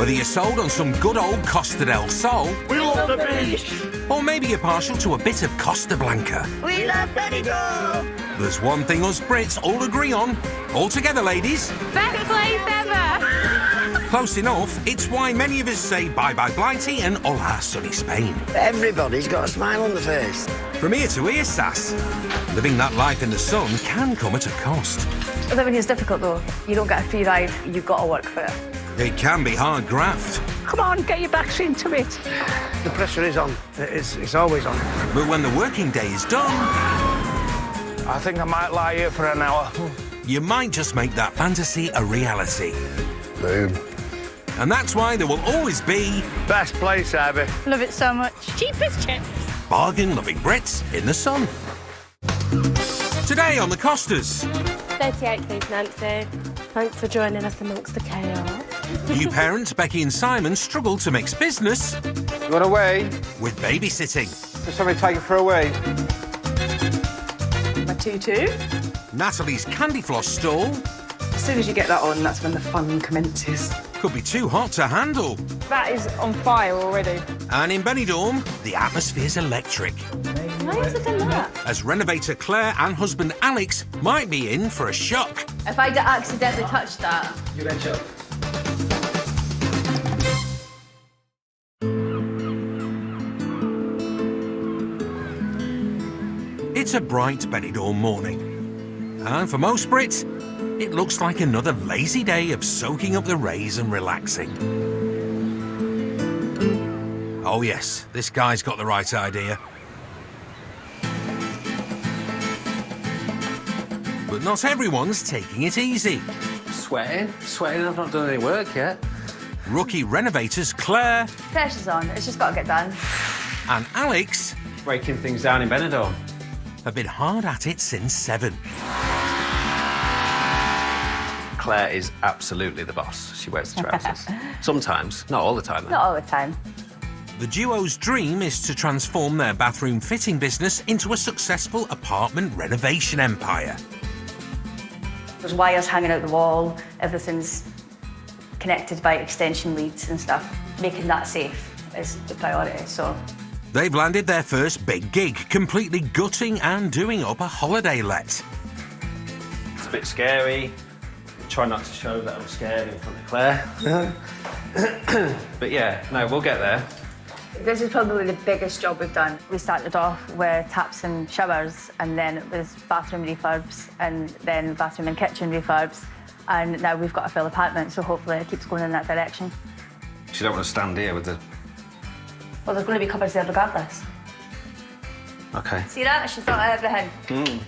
Whether you're sold on some good old Costa del Sol, We love the beach. or maybe you're partial to a bit of Costa Blanca, We love Benidorm. there's one thing us Brits all agree on. All together, ladies. Best place ever! Close enough, it's why many of us say bye-bye Blighty and hola sunny Spain. Everybody's got a smile on the face. From ear to ear, sass. Living that life in the sun can come at a cost. Living is difficult though. You don't get a free ride, you've got to work for it. It can be hard graft, Come on, get your backs into it. The pressure is on. It's always on. but when the working day is done, I think I might lie here for an hour. you might just make that fantasy a reality. Boom. And that's why there will always be Best place ever. Love it so much. Cheapest chips. bargain-loving Brits in the sun. Today on the Costas, 38, please, Nancy. Thanks for joining us amongst the chaos. new parents Becky and Simon struggle to mix business You want away? with babysitting. Just somebody take you for a wee. My tutu. Natalie's candy floss stall As soon as you get that on, that's when the fun commences. could be too hot to handle. That is on fire already. And in Benidorm, the atmosphere's electric, Why has it done that? as renovator Claire and husband Alex might be in for a shock. If I'd accidentally touched that. You betcha. It's a bright Benidorm morning. And for most Brits, it looks like another lazy day of soaking up the rays and relaxing. Oh yes, this guy's got the right idea. But not everyone's taking it easy. Sweating? Sweating? I've not done any work yet. Rookie renovators Claire Pressure's on, it's just got to get done. and Alex Breaking things down in Benidorm. have been hard at it since 7. Claire is absolutely the boss. She wears the trousers. Sometimes, not all the time, though. Not all the time. The duo's dream is to transform their bathroom fitting business into a successful apartment renovation empire. There's wires hanging out the wall, everything's connected by extension leads and stuff. Making that safe is the priority, so. They've landed their first big gig, completely gutting and doing up a holiday let. It's a bit scary. Try not to show that I'm scared in front of Claire. But yeah, no, we'll get there. This is probably the biggest job we've done. We started off with taps and showers, and then it was bathroom refurbs, and then bathroom and kitchen refurbs, and now we've got a full apartment, so hopefully it keeps going in that direction. She don't want to stand here with the... Well, there's going to be cupboards there regardless. Okay, See that? She thought of everything.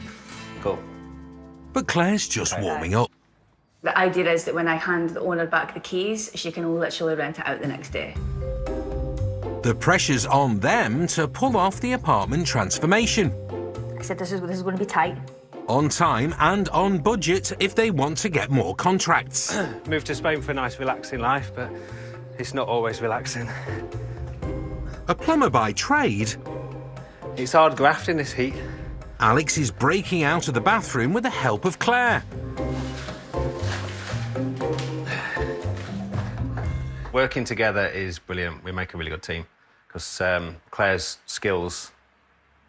cool. But Claire's just warming up. The idea is that when I hand the owner back the keys, she can literally rent it out the next day. The pressure's on them to pull off the apartment transformation. I said this is going to be tight. On time and on budget if they want to get more contracts. Moved to Spain for a nice, relaxing life, but it's not always relaxing. A plumber by trade, It's hard graft in this heat. Alex is breaking out of the bathroom with the help of Claire. Working together is brilliant. We make a really good team because Claire's skills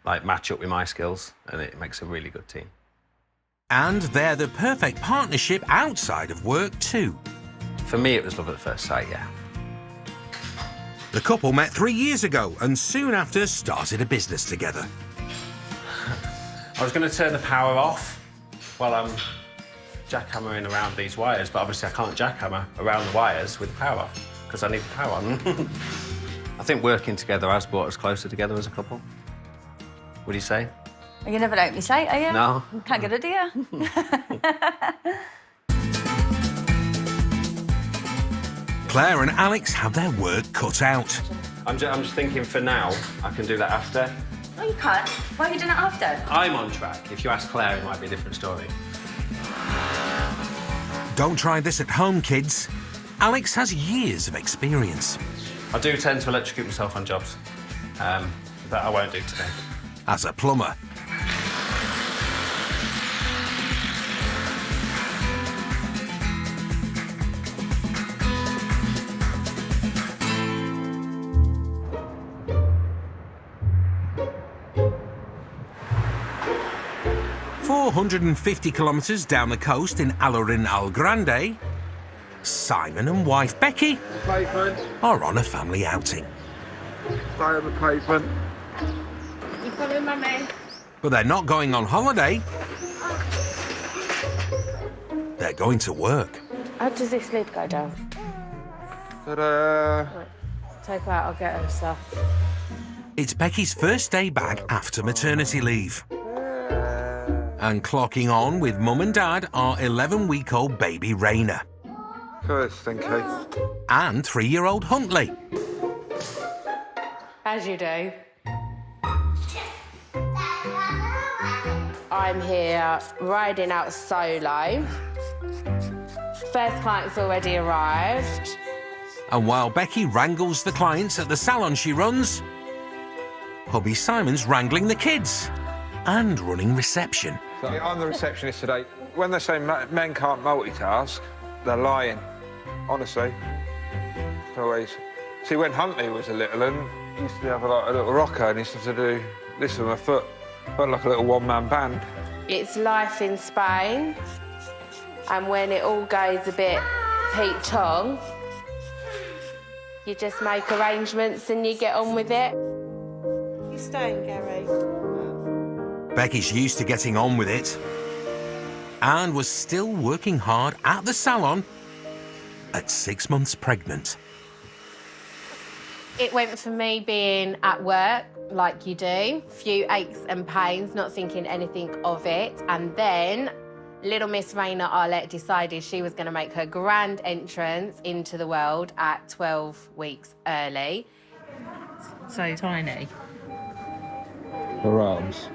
match up with my skills, and it makes a really good team. And they're the perfect partnership outside of work too. For me, it was love at first sight, yeah. The couple met 3 years ago and soon after started a business together. I was going to turn the power off while I'm jackhammering around these wires, but obviously I can't jackhammer around the wires with the power off because I need the power on. I think working together has brought us closer together as a couple. What do you say? Are you never out in sight, are you? No. Can't get rid of you. Claire and Alex have their work cut out. I'm just thinking for now, I can do that after. No, you can't. Why are you doing it after? I'm on track. If you ask Claire, it might be a different story. Don't try this at home, kids. Alex has years of experience. I do tend to electrocute myself on jobs, but I won't do today. As a plumber, 150 kilometres down the coast in Alarin Al Grande, Simon and wife Becky are on a family outing. Stay on the pavement. You coming, Mummy? But they're not going on holiday. They're going to work. How does this lid go down? Ta-da! Right. Take her out, I'll get her stuff. It's Becky's first day back after maternity leave. And clocking on with mum and dad are 11-week-old baby Raina. Good, Stinky. And 3-year-old Huntley. As you do. I'm here riding out solo. First client's already arrived. And while Becky wrangles the clients at the salon she runs, hubby Simon's wrangling the kids and running reception. So I'm the receptionist today. When they say men can't multitask, they're lying. Honestly. Always. See, when Huntley was a little one, he used to have a little rocker and he used to do this with my foot. Felt like a little one-man band. It's life in Spain. And when it all goes a bit Pete Tong, you just make arrangements and you get on with it. You staying, Gary? Becky's used to getting on with it and was still working hard at the salon at 6 months pregnant. It went for me being at work, like you do, a few aches and pains, not thinking anything of it, and then little Miss Raina Arlette decided she was going to make her grand entrance into the world at 12 weeks early. So tiny. Her arms.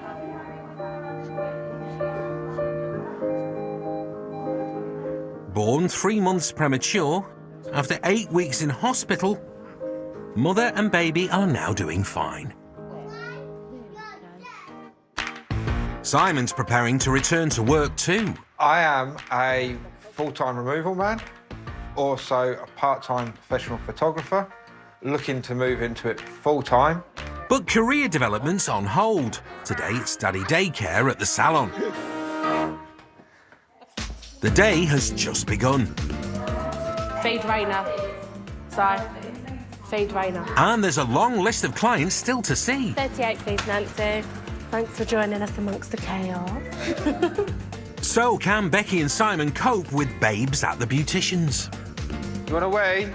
Born 3 months premature, after 8 weeks in hospital, mother and baby are now doing fine. Simon's preparing to return to work too. I am a full-time removal man, also a part-time professional photographer, looking to move into it full-time. But career development's on hold. Today it's daddy daycare at the salon. The day has just begun. Feed Raina. So, feed Raina. And there's a long list of clients still to see. 38, please, Nancy. Thanks for joining us amongst the chaos. So can Becky and Simon cope with babes at the beauticians? You want a wee?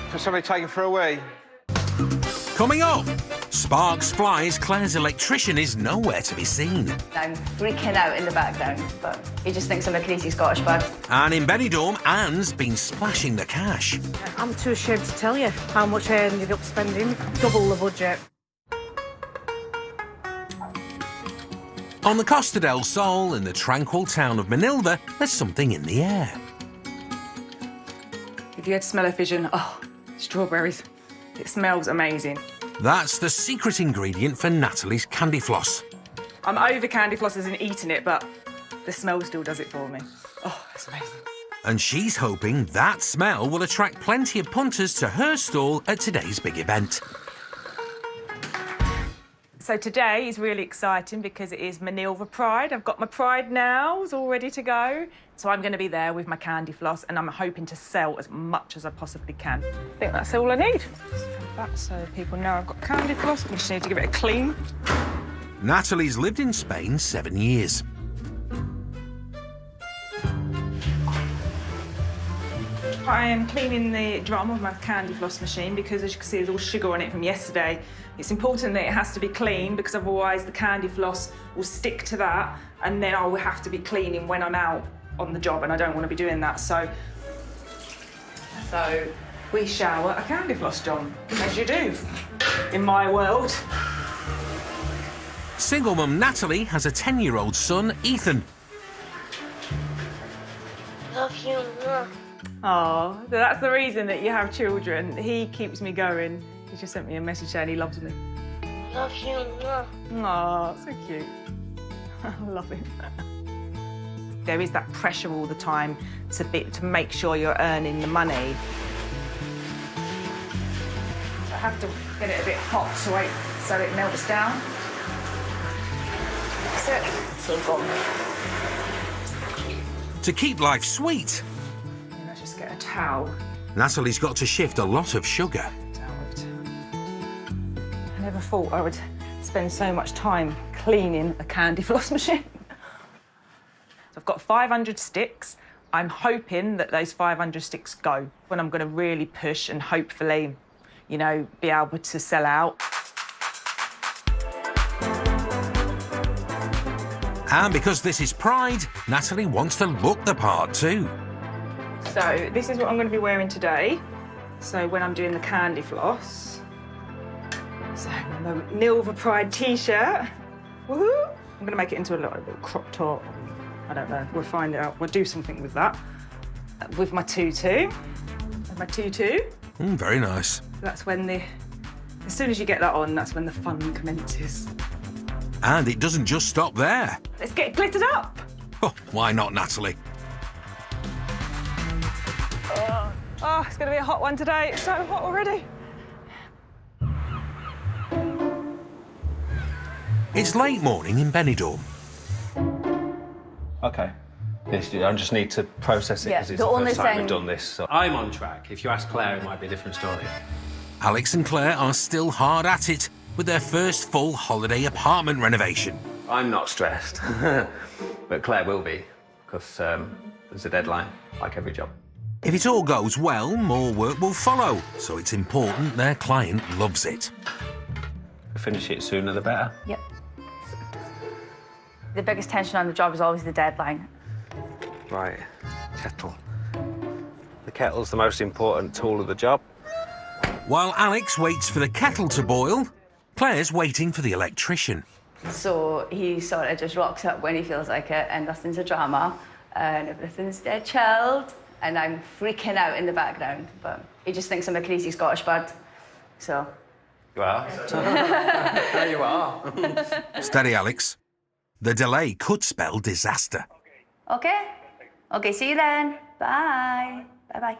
For somebody taking for a wee? Coming up, sparks flies, Claire's electrician is nowhere to be seen. I'm freaking out in the background, but he just thinks I'm a crazy Scottish bud. And in Benidorm, Anne's been splashing the cash. I'm too ashamed to tell you how much I ended up spending. Double the budget. On the Costa del Sol, in the tranquil town of Manilva, there's something in the air. If you had smell-o-vision, oh, strawberries. It smells amazing. That's the secret ingredient for Natalie's candy floss. I'm over candy flosses and eating it, but the smell still does it for me. Oh, that's amazing. And she's hoping that smell will attract plenty of punters to her stall at today's big event. So today is really exciting because it is Manilva Pride. I've got my Pride nows all ready to go. So I'm going to be there with my candy floss and I'm hoping to sell as much as I possibly can. I think that's all I need. That so people know I've got candy floss. I just need to give it a clean. Natalie's lived in Spain 7 years. I am cleaning the drum of my candy floss machine because, as you can see, there's all sugar on it from yesterday. It's important that it has to be clean because otherwise the candy floss will stick to that and then I will have to be cleaning when I'm out on the job and I don't want to be doing that. So we shower a candy floss, John, as you do in my world. Single mum Natalie has a 10-year-old son, Ethan. Love you. Oh, that's the reason that you have children. He keeps me going. He just sent me a message saying he loves me. Love you. Oh, so cute. I love him. There is that pressure all the time to make sure you're earning the money. I have to get it a bit hot so it melts down. That's it. So gone. To keep life sweet, Let's just get a towel. Natalie's got to shift a lot of sugar. I never thought I would spend so much time cleaning a candy floss machine. So I've got 500 sticks. I'm hoping that those 500 sticks go when I'm going to really push and hopefully, you know, be able to sell out. And because this is Pride, Natalie wants to look the part too. So this is what I'm going to be wearing today. So when I'm doing the candy floss. So my Nilva Pride t-shirt. Woohoo! I'm going to make it into a little crop top. I don't know. We'll find it out. We'll do something with that. With my tutu. With my tutu. Very nice. That's when as soon as you get that on, that's when the fun commences. And it doesn't just stop there. Let's get it glittered up. Oh, why not, Natalie? Oh, it's going to be a hot one today. It's so hot already. It's late morning in Benidorm. OK. I just need to process it because it's the the only first time thing- we've done this. So I'm on track. If you ask Claire, it might be a different story. Alex and Claire are still hard at it with their first full holiday apartment renovation. I'm not stressed, but Claire will be, because there's a deadline, like every job. If it all goes well, more work will follow, so it's important their client loves it. Finish it sooner the better. Yep. The biggest tension on the job is always the deadline. Right, kettle. The kettle's the most important tool of the job. While Alex waits for the kettle to boil, Claire's waiting for the electrician. So he sort of just rocks up when he feels like it, and nothing's a drama, and everything's dead chilled, and I'm freaking out in the background. But he just thinks I'm a crazy Scottish bird, so. You are. There you are. Steady, Alex. The delay could spell disaster. Okay. Okay, see you then. Bye. Bye-bye.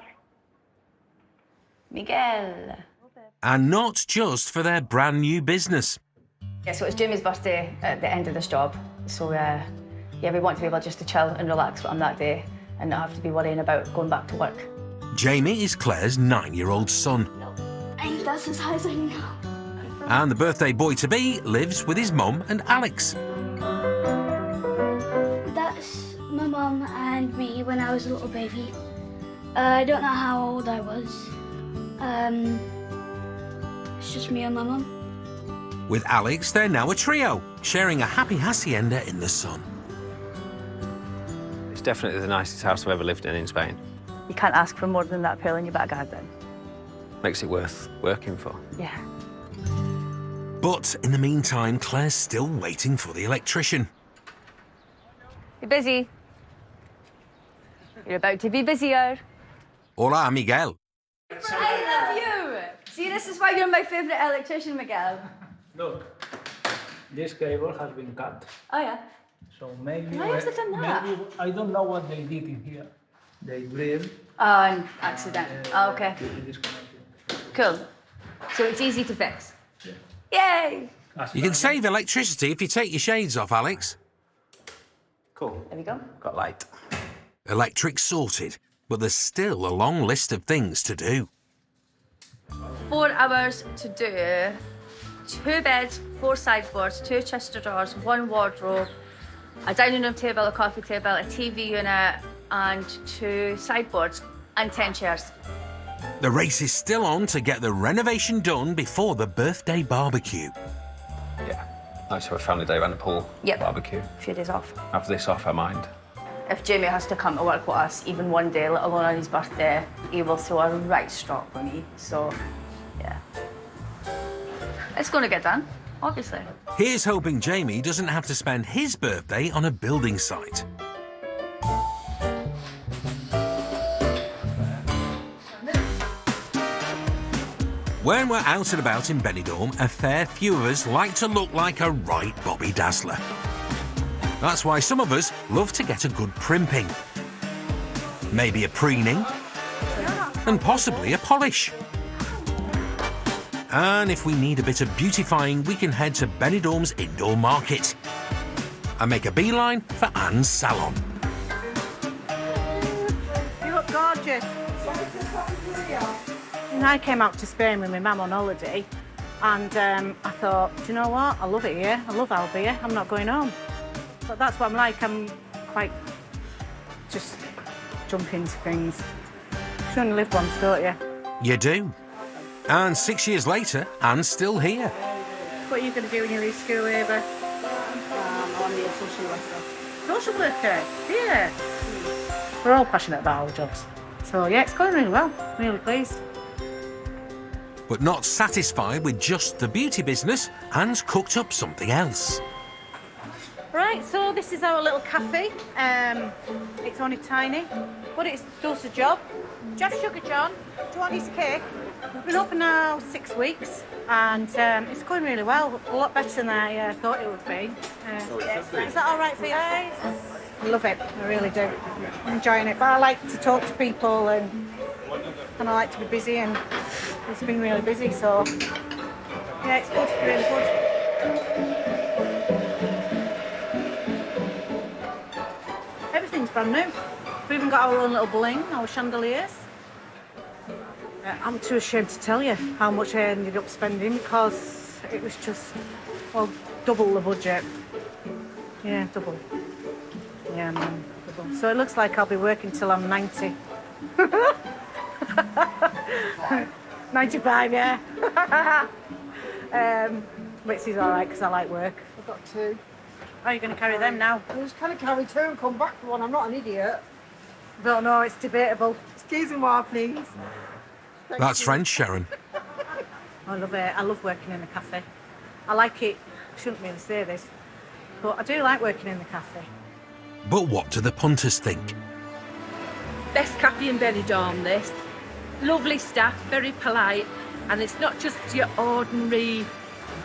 Miguel. And not just for their brand new business. Yeah, so it's Jamie's birthday at the end of this job. So, yeah, we want to be able just to chill and relax on that day and not have to be worrying about going back to work. Jamie is Claire's 9-year-old son. Hey, that's as high as I can go. And the birthday boy-to-be lives with his mum and Alex. That's my mum and me when I was a little baby. I don't know how old I was. It's just me and my mum. With Alex, they're now a trio, sharing a happy hacienda in the sun. It's definitely the nicest house I've ever lived in Spain. You can't ask for more than that pool in your back garden. Makes it worth working for. Yeah. But in the meantime, Claire's still waiting for the electrician. You're busy. You're about to be busier. Hola, Miguel. I love you! See, this is why you're my favourite electrician, Miguel. Look, this cable has been cut. Oh, yeah. So maybe... Why have they done that? Maybe, I don't know what they did in here. They drilled. Oh, an accident. Oh, okay. Disconnected. Cool. So it's easy to fix. Yay! You can save electricity if you take your shades off, Alex. Cool. There we go. Got light. Electric sorted, but there's still a long list of things to do. 4 hours to do 2 beds, 4 sideboards, 2 Chester drawers, 1 wardrobe, a dining room table, a coffee table, a TV unit, and 2 sideboards, and 10 chairs. The race is still on to get the renovation done before the birthday barbecue. Yeah. Nice to have a family day around the pool. Yep. Barbecue. A few days off. Have this off our mind. If Jamie has to come to work with us even one day, let alone on his birthday, he will throw a right strop with me. So, yeah. It's going to get done, obviously. Here's hoping Jamie doesn't have to spend his birthday on a building site. When we're out and about in Benidorm, a fair few of us like to look like a right Bobby Dazzler. That's why some of us love to get a good primping. Maybe a preening, and possibly a polish. And if we need a bit of beautifying, we can head to Benidorm's indoor market. and make a beeline for Anne's salon. You look gorgeous. And I came out to Spain with my mum on holiday, and I thought, do you know what? I love it here. I love Albia. I'm not going home. But that's what I'm like. I'm quite just jump into things. You only live once, don't you? You do. And 6 years later, Anne's still here. What are you going to do when you leave school, Ava? I'm the social worker. Social worker? Yeah. We're all passionate about our jobs. So, yeah, it's going really well. Really pleased. But not satisfied with just the beauty business, Anne's cooked up something else. Right, so this is our little cafe. It's only tiny, but it does the job. Do you have sugar, John? Do you want his cake? We've been open now 6 weeks, and it's going really well. A lot better than I thought it would be. Is that all right for you guys? I love it, I really do. I'm enjoying it, but I like to talk to people, and I like to be busy, and it's been really busy, so yeah, it's good, really good. Everything's brand new. We've even got our own little bling, our chandeliers. I'm too ashamed to tell you how much I ended up spending because it was just, well, double the budget. Yeah, double. Yeah, man, double. So it looks like I'll be working till I'm 90. 95, yeah. Which is all right because I like work. I've got two. How are you going to carry them now? I just kind of carry two and come back for one. I'm not an idiot. Don't know, it's debatable. Excuse me, more, please. That's French, Sharon. I love it. I love working in the cafe. I like it. I shouldn't really say this, but I do like working in the cafe. But what do the punters think? Best cafe in Benidorm, this. Lovely staff, very polite, and it's not just your ordinary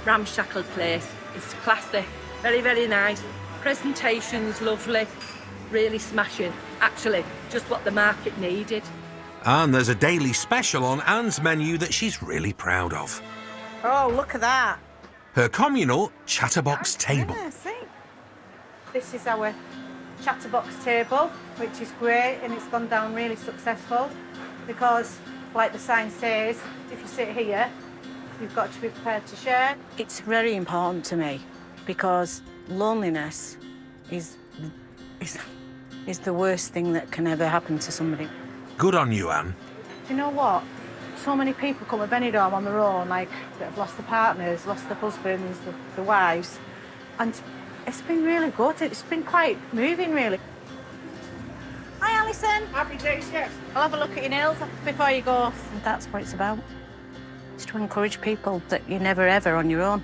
ramshackle place. It's classy, very, very nice. Presentation's lovely, really smashing. Actually, just what the market needed. And there's a daily special on Anne's menu that she's really proud of. Oh, look at that. Her communal chatterbox table. Yeah, see? This is our chatterbox table, which is great, and it's gone down really successful because, like the sign says, if you sit here, you've got to be prepared to share. It's very important to me because loneliness is the worst thing that can ever happen to somebody. Good on you, Anne. Do you know what? So many people come to Benidorm on their own, like, that have lost their partners, lost their husbands, their wives, and it's been really good. It's been quite moving, really. Hi, Alison. Happy days, yes. I'll have a look at your nails before you go. And that's what it's about. It's to encourage people that you're never, ever on your own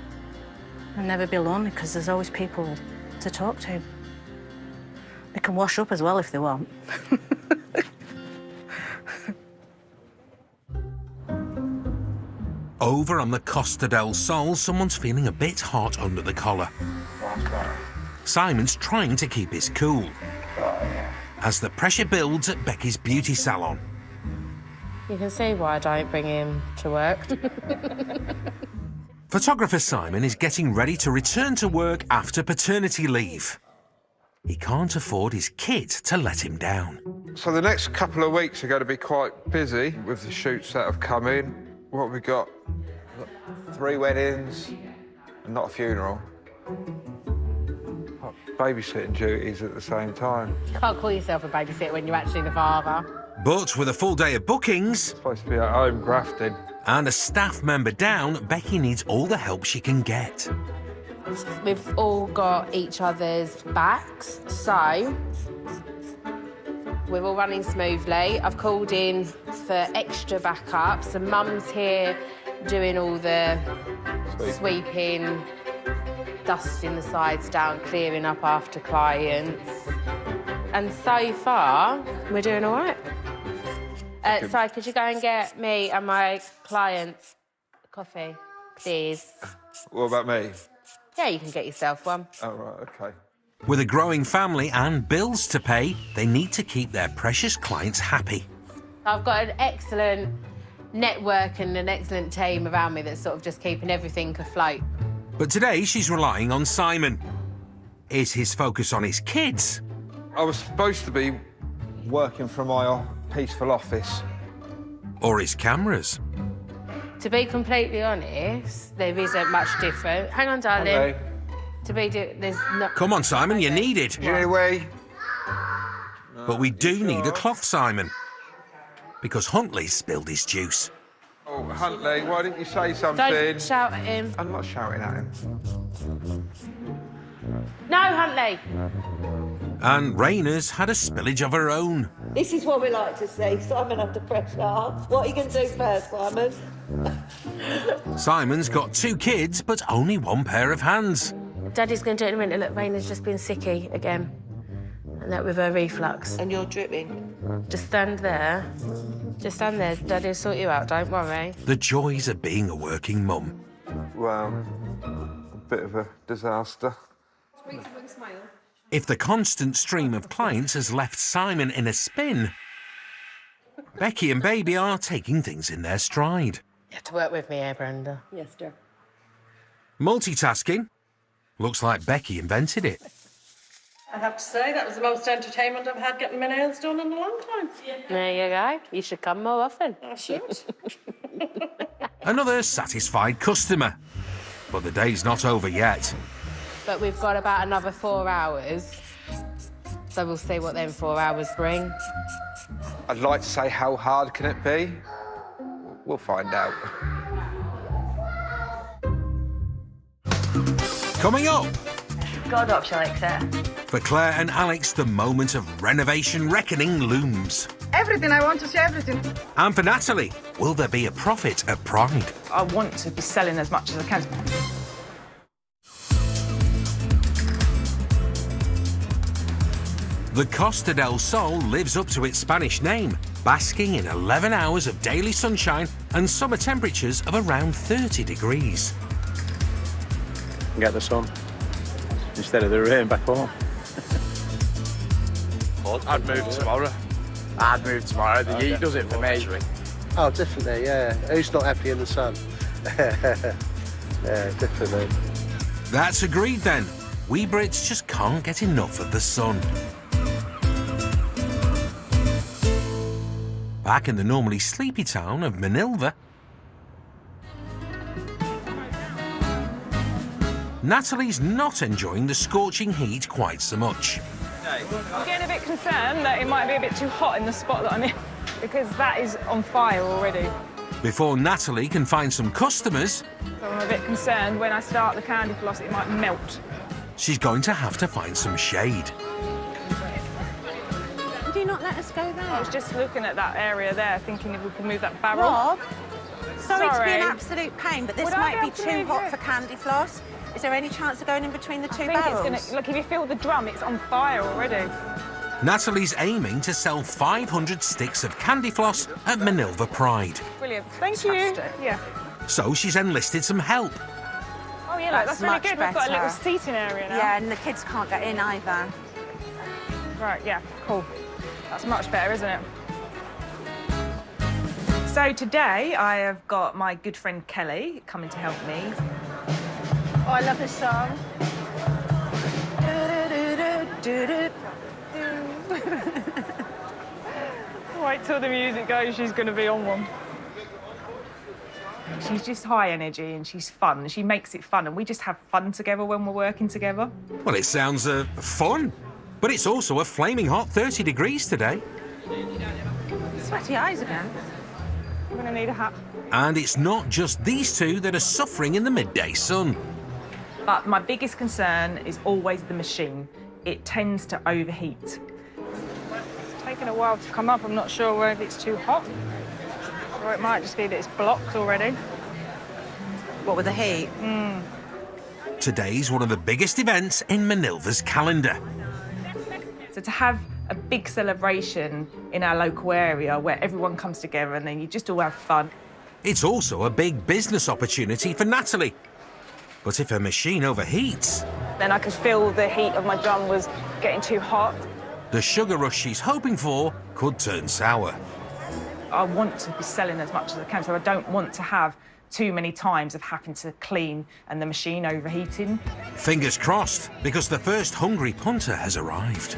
and never be lonely because there's always people to talk to. They can wash up as well if they want. Over on the Costa del Sol, someone's feeling a bit hot under the collar. Simon's trying to keep his cool as the pressure builds at Becky's beauty salon. You can see why I don't bring him to work. Photographer Simon is getting ready to return to work after paternity leave. He can't afford his kid to let him down. So the next couple of weeks are going to be quite busy with the shoots that have come in. What have we got? 3 weddings and not a funeral. Babysitting duties at the same time. You can't call yourself a babysitter when you're actually the father. But with a full day of bookings... Supposed to be at home grafting. And a staff member down, Becky needs all the help she can get. We've all got each other's backs, so we're all running smoothly. I've called in for extra backup. So Mum's here doing all the sweeping, dusting the sides down, clearing up after clients. And so far, we're doing all right. Si, could you go and get me and my clients coffee, please? What about me? Yeah, you can get yourself one. Oh, right, OK. With a growing family and bills to pay, they need to keep their precious clients happy. I've got an excellent network and an excellent team around me that's sort of just keeping everything afloat. But today, she's relying on Simon. Is his focus on his kids? I was supposed to be working from my peaceful office. Or his cameras? To be completely honest, there isn't much different. Hang on, darling. Okay. There's no... Come on, Simon, you need it. Anyway. But we do need a cloth, Simon. Because Huntley spilled his juice. Oh, Huntley, why didn't you say something? Don't shout at him. I'm not shouting at him. No, Huntley. And Raina's had a spillage of her own. This is what we like to see. Simon under pressure. What are you going to do first, Simon? Simon's got 2 kids, but only 1 pair of hands. Daddy's going to do it in a minute. Look, Raina's just been sicky again. And that with her reflux. And you're dripping. Just stand there. Just stand there. Daddy'll sort you out, don't worry. The joys of being a working mum. Well, a bit of a disaster. If the constant stream of clients has left Simon in a spin, Becky and Baby are taking things in their stride. You have to work with me here, Brenda. Yes, dear. Multitasking? Looks like Becky invented it. I have to say, that was the most entertainment I've had getting my nails done in a long time. There you go. You should come more often. I should. Another satisfied customer. But the day's not over yet. But we've got about another 4 hours. So we'll see what them 4 hours bring. I'd like to say how hard can it be? We'll find out. Coming up. God hope she likes it. For Claire and Alex, the moment of renovation reckoning looms. Everything, I want to see everything. And for Natalie, will there be a profit at Pride? I want to be selling as much as I can. The Costa del Sol lives up to its Spanish name, basking in 11 hours of daily sunshine and summer temperatures of around 30 degrees. Get the sun instead of the rain back home. I'd move tomorrow. I'd move tomorrow. The heat does it for me. Oh, definitely, yeah. Who's not happy in the sun? Yeah, definitely. That's agreed then. We Brits just can't get enough of the sun. Back in the normally sleepy town of Manilva, Natalie's not enjoying the scorching heat quite so much. I'm getting a bit concerned that it might be a bit too hot in the spot that I'm in, because that is on fire already. Before Natalie can find some customers, So I'm a bit concerned when I start the candy floss it might melt. she's going to have to find some shade. Would you not let us go there? I was just looking at that area there, thinking if we could move that barrel. Rob, sorry to be an Sorry. absolute pain, but this Would I might be be able to too move hot it? for candy floss. Is there any chance of going in between the two I think barrels? it's gonna, look, if you feel the drum, it's on fire already. Natalie's aiming to sell 500 sticks of candy floss at Manilva Pride. Brilliant. Thank you. Yeah. So she's enlisted some help. Oh, yeah, look, that's really much good. We've got a little better. seating area now. Yeah, and the kids can't get in either. Right, yeah, cool. That's much better, isn't it? So today I have got my good friend Kelly coming to help me. Oh, I love this song. Wait till the music goes, she's going to be on one. She's just high energy and she's fun. She makes it fun and we just have fun together when we're working together. Well, it sounds fun, but it's also a flaming hot 30 degrees today. Sweaty eyes again. I'm going to need a hat. And it's not just these two that are suffering in the midday sun. But my biggest concern is always the machine. It tends to overheat. It's taken a while to come up. I'm not sure whether it's too hot or it might just be that it's blocked already. What with the heat? Today's one of the biggest events in Manilva's calendar. So to have a big celebration in our local area where everyone comes together and then you just all have fun. It's also a big business opportunity for Natalie. But if her machine overheats, Then I could feel the heat of my drum was getting too hot. the sugar rush she's hoping for could turn sour. I want to be selling as much as I can, so I don't want to have too many times of having to clean and the machine overheating. Fingers crossed, because the first hungry punter has arrived.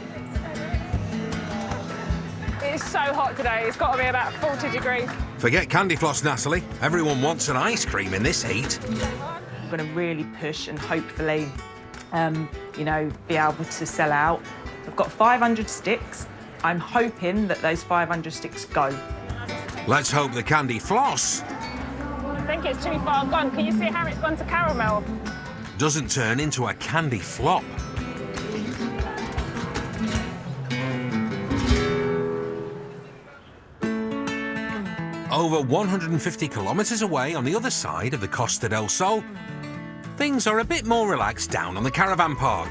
It's so hot today, it's got to be about 40 degrees. Forget candy floss, Natalie. Everyone wants an ice cream in this heat. I'm going to really push and hopefully, you know, be able to sell out. I've got 500 sticks. I'm hoping that those 500 sticks go. Let's hope the candy floss I think it's too far gone. Can you see how it's gone to caramel? doesn't turn into a candy flop. Over 150 kilometres away on the other side of the Costa del Sol, things are a bit more relaxed down on the caravan park.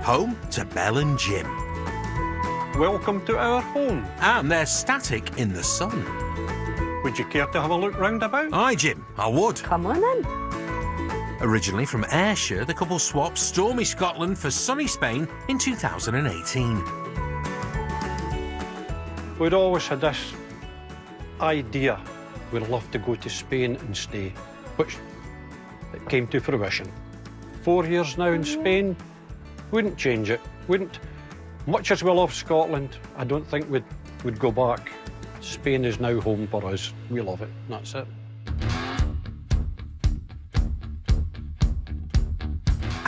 Home to Belle and Jim. Welcome to our home. And they're static in the sun. Would you care to have a look round about? Aye, Jim, I would. Come on in. Originally from Ayrshire, the couple swapped stormy Scotland for sunny Spain in 2018. We'd always had this idea we'd love to go to Spain and stay, which it came to fruition. 4 years now in Spain, wouldn't change it. Wouldn't. Much as we love Scotland, I don't think we'd go back. Spain is now home for us. We love it. That's it.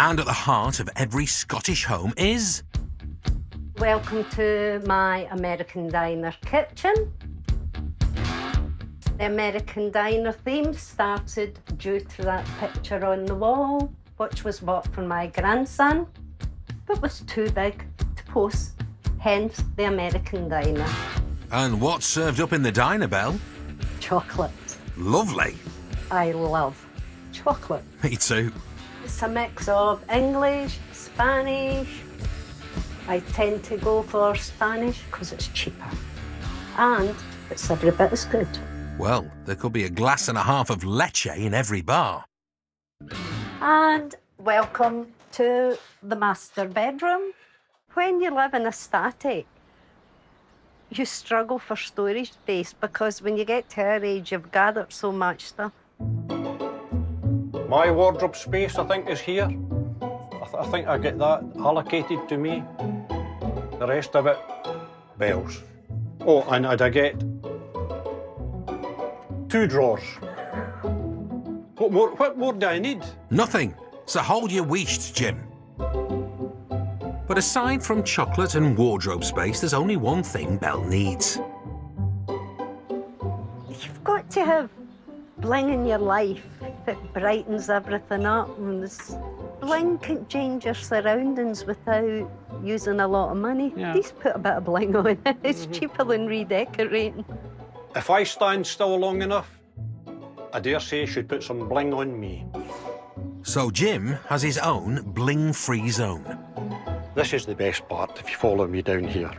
And at the heart of every Scottish home is... Welcome to my American Diner kitchen. The American Diner theme started due to that picture on the wall, which was bought for my grandson, but was too big to post, hence the American Diner. And what's served up in the diner, Belle? Chocolate. Lovely. I love chocolate. Me too. It's a mix of English, Spanish. I tend to go for Spanish because it's cheaper. And it's every bit as good. Well, there could be a glass and a half of leche in every bar. And welcome to the master bedroom. When you live in a static, you struggle for storage space because when you get to our age, you've gathered so much stuff. My wardrobe space, I think, is here. I think I get that allocated to me. The rest of it, Belle's. Oh, and I get 2 drawers. What more do I need? Nothing. So hold your wheesht, Jim. But aside from chocolate and wardrobe space, there's only one thing Belle needs. You've got to have bling in your life that brightens everything up. And this bling can change your surroundings without using a lot of money. Yeah. Just put a bit of bling on it. It's cheaper than redecorating. If I stand still long enough, I dare say she'd put some bling on me. So Jim has his own bling-free zone. This is the best part, if you follow me down here.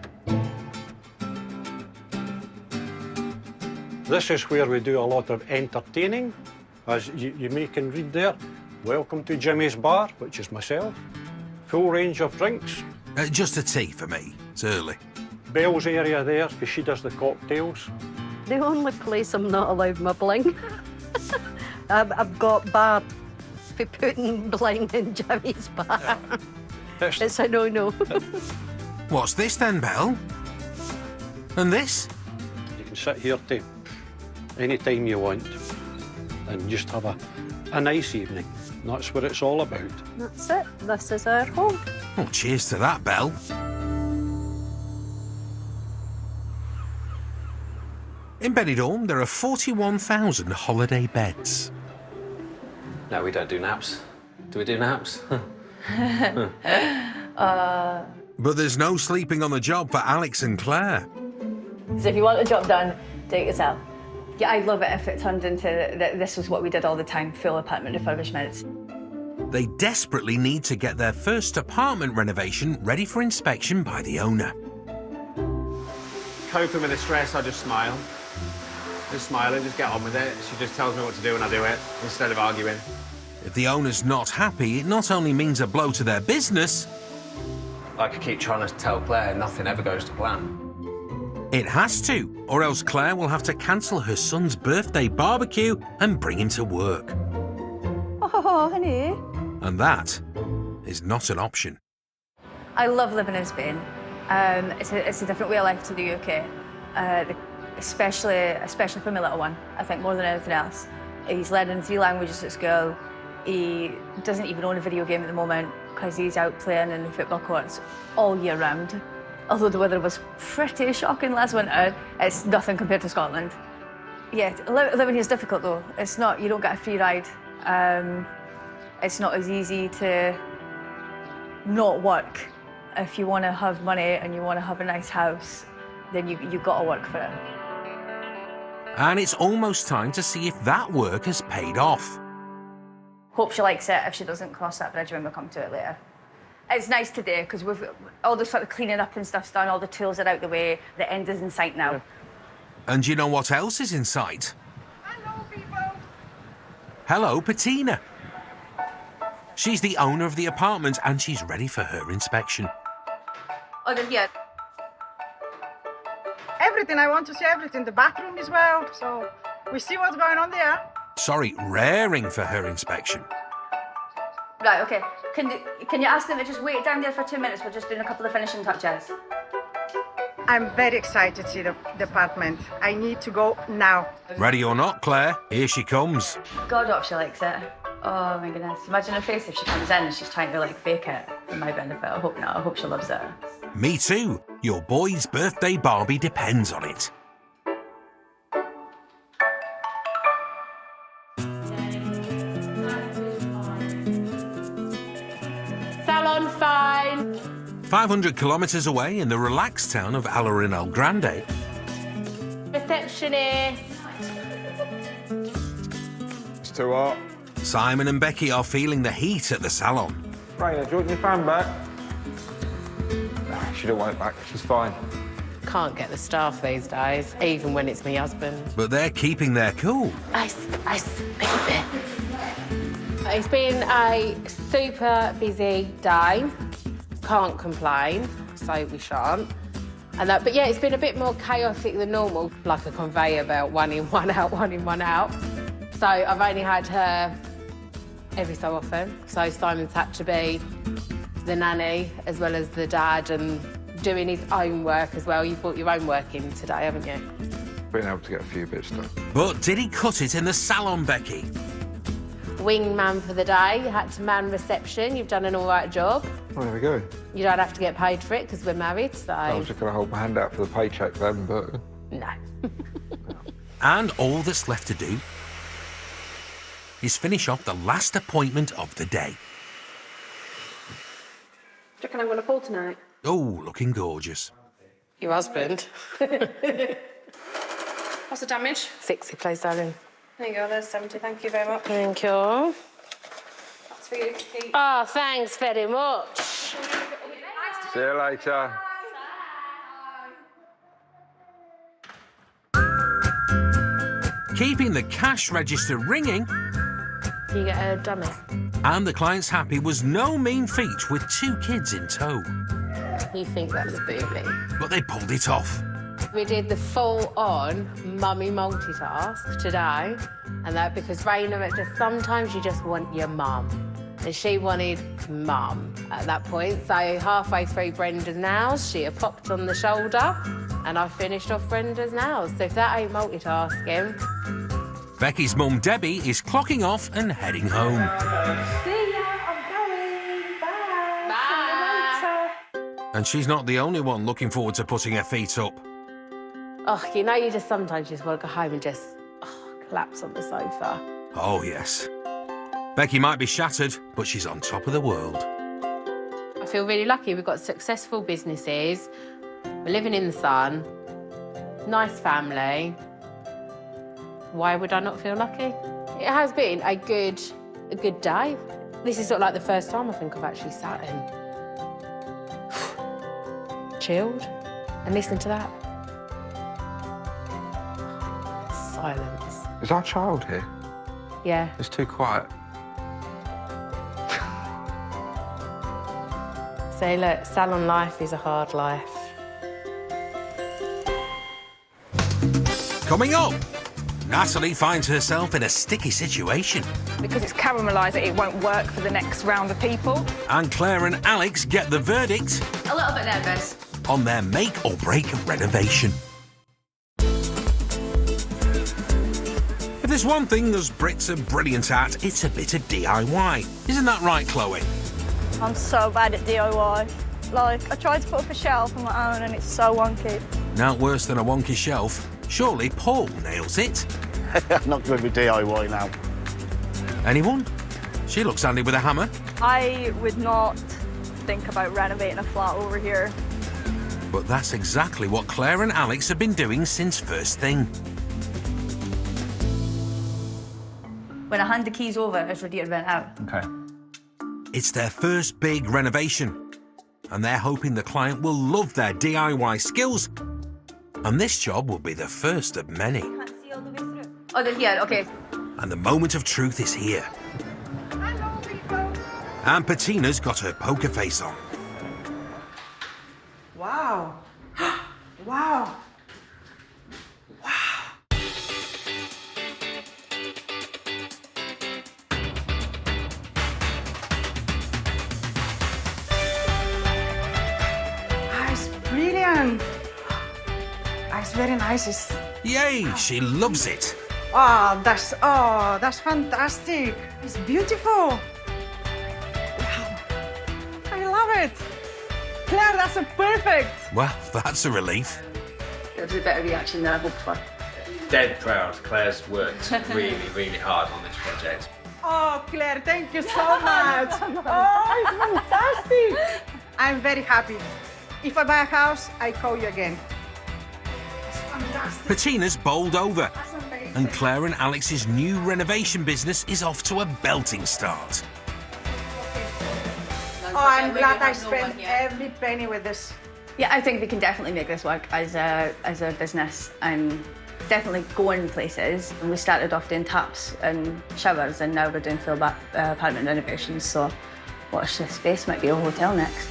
This is where we do a lot of entertaining. As you may can read there, welcome to Jimmy's Bar, which is myself. Full range of drinks. Just a tea for me. It's early. Belle's area there, because she does the cocktails. The only place I'm not allowed my bling. I've got barred for putting bling in Jimmy's bar. It's a no-no. What's this then, Belle? And this? You can sit here to any time you want and just have a nice evening. And that's what it's all about. That's it. This is our home. Well, cheers to that, Belle. In Benidorm, there are 41,000 holiday beds. No, we don't do naps. Do we do naps? But there's no sleeping on the job for Alex and Claire. So if you want the job done, do it yourself. Yeah, I'd love it if it turned into this was what we did all the time, full apartment refurbishments. They desperately need to get their first apartment renovation ready for inspection by the owner. Coping with the stress, I just smile. Just smile and just get on with it. She just tells me what to do and I do it, instead of arguing. If the owner's not happy, it not only means a blow to their business... Like I keep trying to tell Claire, nothing ever goes to plan. It has to, or else Claire will have to cancel her son's birthday barbecue and bring him to work. Oh, honey. And that is not an option. I love living in Spain. It's a different way of life to the UK, especially for my little one. I think more than anything else. He's learning 3 languages at school. He doesn't even own a video game at the moment because he's out playing in the football courts all year round. Although the weather was pretty shocking last winter, it's nothing compared to Scotland. Yeah, living here is difficult though. It's not, you don't get a free ride. It's not as easy to not work. If you want to have money and you want to have a nice house, then you've got to work for it. And it's almost time to see if that work has paid off. Hope she likes it. If she doesn't, cross that bridge when we come to it later. It's nice today because we've all the sort of cleaning up and stuff's done, all the tools are out the way, the end is in sight now. And you know what else is in sight? Hello, people. Hello, Patina. She's the owner of the apartment and she's ready for her inspection. Oh, then here. Everything, I want to see everything. The bathroom as well. So we see what's going on there. Sorry, raring for her inspection. Right, OK. Can you ask them to just wait down there for 2 minutes? We're just doing a couple of finishing touches. I'm very excited to see the apartment. I need to go now. Ready or not, Claire, here she comes. God, hope she likes it. Oh my goodness. Imagine her face if she comes in and she's trying to like fake it for my benefit. I hope not. I hope she loves it. Me too. Your boy's birthday Barbie depends on it. Salon fine. 500 kilometres away in the relaxed town of Alarin El Grande. Receptionist. It's too hot. Simon and Becky are feeling the heat at the salon. Raina, do you want your fan back? Nah, she don't want it back. She's fine. Can't get the staff these days, even when it's my husband. But they're keeping their cool. Ice, baby. It's been a super busy day. Can't complain, so we shan't. But yeah, it's been a bit more chaotic than normal, like a conveyor belt, one in, one out, one in, one out. So I've only had her every so often. So Simon's had to be the nanny as well as the dad and doing his own work as well. You brought your own work in today, haven't you? Been able to get a few bits done. But did he cut it in the salon, Becky? Wingman for the day, you had to man reception. You've done an all right job. Well, there we go. You don't have to get paid for it because we're married, so... I was just going to hold my hand out for the paycheck then, but... No. And all that's left to do is finish off the last appointment of the day. Do you reckon I'm going to pull tonight? Oh, looking gorgeous. Your husband. What's the damage? 60, please, darling. There you go, there's 70. Thank you very much. Thank you. That's for you, Pete. Oh, thanks very much. See you later. Keeping the cash register ringing You get a dummy. and the clients happy was no mean feat with 2 kids in tow. You think that's booby. But they pulled it off. We did the full-on mummy multitask today, and that because Raina, sometimes you just want your mum. And she wanted mum at that point. So halfway through Brenda's nails, she had popped on the shoulder, and I finished off Brenda's nails. So if that ain't multitasking... Becky's mum, Debbie, is clocking off and heading home. See ya, I'm going. Bye. Bye. See you later. And she's not the only one looking forward to putting her feet up. Oh, you know, you just sometimes just want to go home and just collapse on the sofa. Oh, yes. Becky might be shattered, but she's on top of the world. I feel really lucky. We've got successful businesses. We're living in the sun. Nice family. Why would I not feel lucky? It has been a good day. This is sort of like the first time I think I've actually sat and chilled and listened to that. Silence. Is our child here? Yeah. It's too quiet. So look, salon life is a hard life. Coming up, Natalie finds herself in a sticky situation. Because it's caramelised, it won't work for the next round of people. And Claire and Alex get the verdict A little bit nervous. on their make or break renovation. If there's one thing us Brits are brilliant at, it's a bit of DIY. Isn't that right, Chloe? I'm so bad at DIY. Like, I tried to put up a shelf on my own and it's so wonky. Now worse than a wonky shelf. Surely Paul nails it. I'm not good with DIY now. Anyone? She looks handy with a hammer. I would not think about renovating a flat over here. But that's exactly what Claire and Alex have been doing since first thing. When I hand the keys over, it's ready to rent out. Okay. It's their first big renovation, and they're hoping the client will love their DIY skills, and this job will be the first of many. Oh, yeah, okay. And the moment of truth is here. And Patina's got her poker face on. Wow. Wow. It's brilliant. It's very nice. Yay, she loves it. That's fantastic. It's beautiful. Wow. I love it. Claire, that's perfect. Well, that's a relief. It was a better reaction than I hoped for. Dead proud. Claire's worked really, really hard on this project. Oh, Claire, thank you so much. Oh, it's fantastic. I'm very happy. If I buy a house, I call you again. It's fantastic. Patina's bowled over, and Claire and Alex's new renovation business is off to a belting start. Oh, I'm glad I spent every penny with this. Yeah, I think we can definitely make this work as a business and definitely going places. And we started off doing taps and showers, and now we're doing full apartment renovations. So watch this space, might be a hotel next.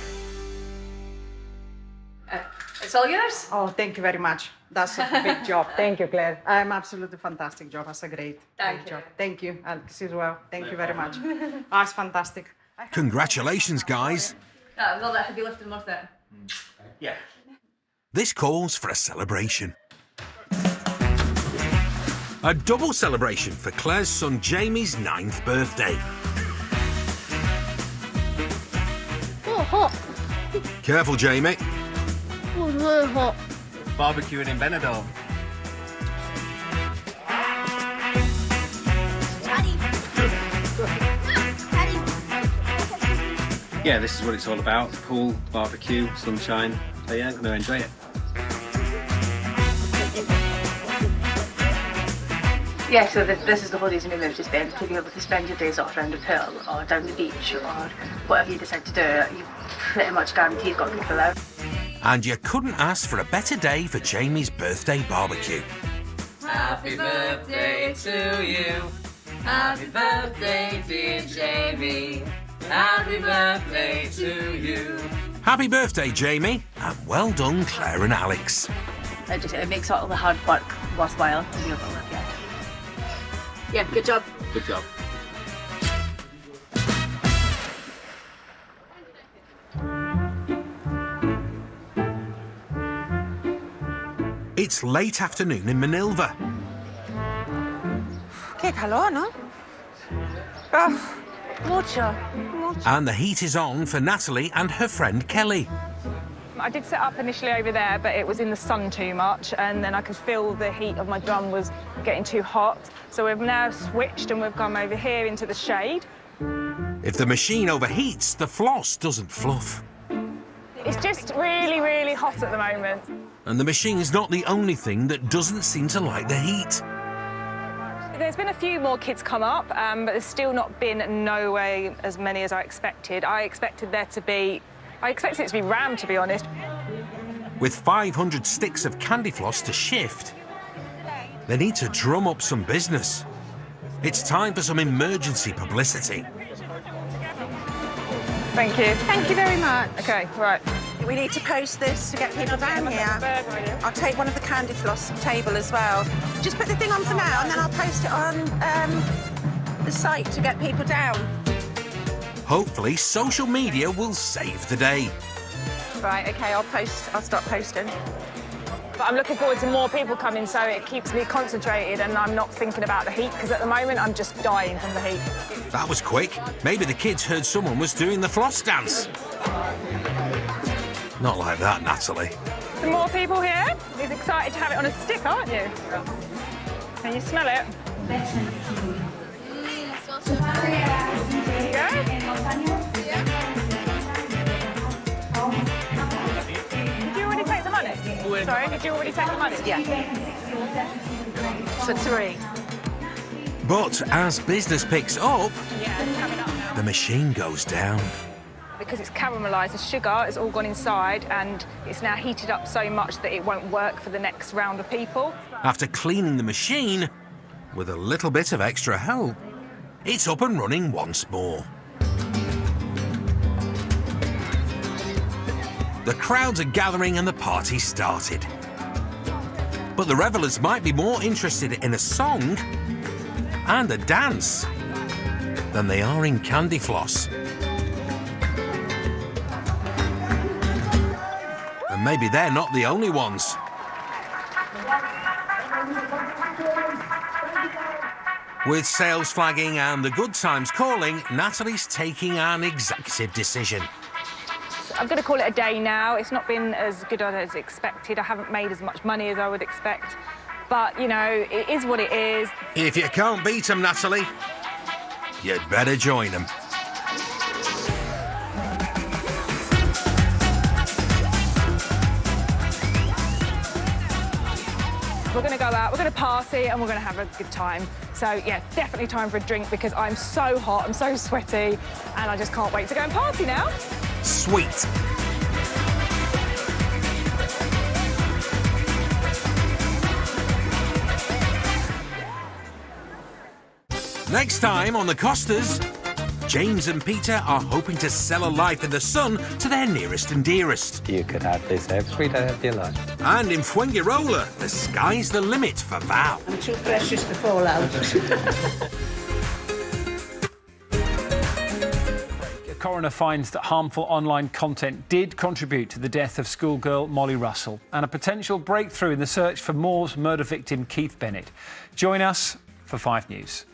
It's all yours. Oh, thank you very much. That's a big job. Thank you, Claire. I'm absolutely fantastic job. That's a great job. Thank you, Alex, as well. Thank you very much. Oh, it's fantastic. Congratulations, guys. Well, that heavy lifting worth it. Yeah. This calls for a celebration. A double celebration for Claire's son Jamie's 9th birthday. Oh, hot. Careful, Jamie. Oh, it's really hot. Barbecuing in Benidorm. Yeah, this is what it's all about. Pool, barbecue, sunshine. So yeah, I'm going to enjoy it. Yeah, so this is the holidays we move to spend, to be able to spend your days off around the pool or down the beach or whatever you decide to do. You pretty much guaranteed got people out. And you couldn't ask for a better day for Jamie's birthday barbecue. Happy birthday to you. Happy birthday, dear Jamie. Happy birthday to you. Happy birthday, Jamie, and well done, Claire and Alex. It makes all the hard work worthwhile to be able to live here. Yeah, good job. Good job. It's late afternoon in Manilva. Qué calor, ¿no? Mucho. And the heat is on for Natalie and her friend Kelly. I did set up initially over there, but it was in the sun too much, and then I could feel the heat of my drum was getting too hot. So we've now switched and we've come over here into the shade. If the machine overheats, the floss doesn't fluff. It's just really, really hot at the moment. And the machine's not the only thing that doesn't seem to like the heat. There's been a few more kids come up, but there's still not been no way as many as I expected. I expected it to be rammed, to be honest. With 500 sticks of candy floss to shift, they need to drum up some business. It's time for some emergency publicity. Thank you. Thank you very much. OK, right. We need to post this to get people down here. I'll take one of the candy floss table as well. Just put the thing on for now, and then I'll post it on the site to get people down. Hopefully, social media will save the day. Right, OK, I'll start posting. But I'm looking forward to more people coming so it keeps me concentrated and I'm not thinking about the heat, because at the moment I'm just dying from the heat. That was quick. Maybe the kids heard someone was doing the floss dance. Not like that, Natalie. Some more people here. He's excited to have it on a stick, aren't you? Can you smell it? There you go. Did you already take the money? Sorry, did you already take the money? Yeah. For 3. But as business picks up, the machine goes down. Because it's caramelised, the sugar has all gone inside and it's now heated up so much that it won't work for the next round of people. After cleaning the machine, with a little bit of extra help, it's up and running once more. The crowds are gathering and the party started. But the revellers might be more interested in a song and a dance than they are in candy floss. And maybe they're not the only ones. With sales flagging and the good times calling, Natalie's taking an executive decision. I'm going to call it a day now. It's not been as good as expected. I haven't made as much money as I would expect. But, you know, it is what it is. If you can't beat them, Natalie, you'd better join them. We're going to go out, we're going to party, and we're going to have a good time. So, yeah, definitely time for a drink because I'm so hot, I'm so sweaty, and I just can't wait to go and party now. Sweet. Next time on the Costas, James and Peter are hoping to sell a life in the sun to their nearest and dearest. You could have this every day of your life. And in Fuengirola, the sky's the limit for Val. I'm too precious to fall out. A coroner finds that harmful online content did contribute to the death of schoolgirl Molly Russell and a potential breakthrough in the search for Moore's murder victim Keith Bennett. Join us for 5 News.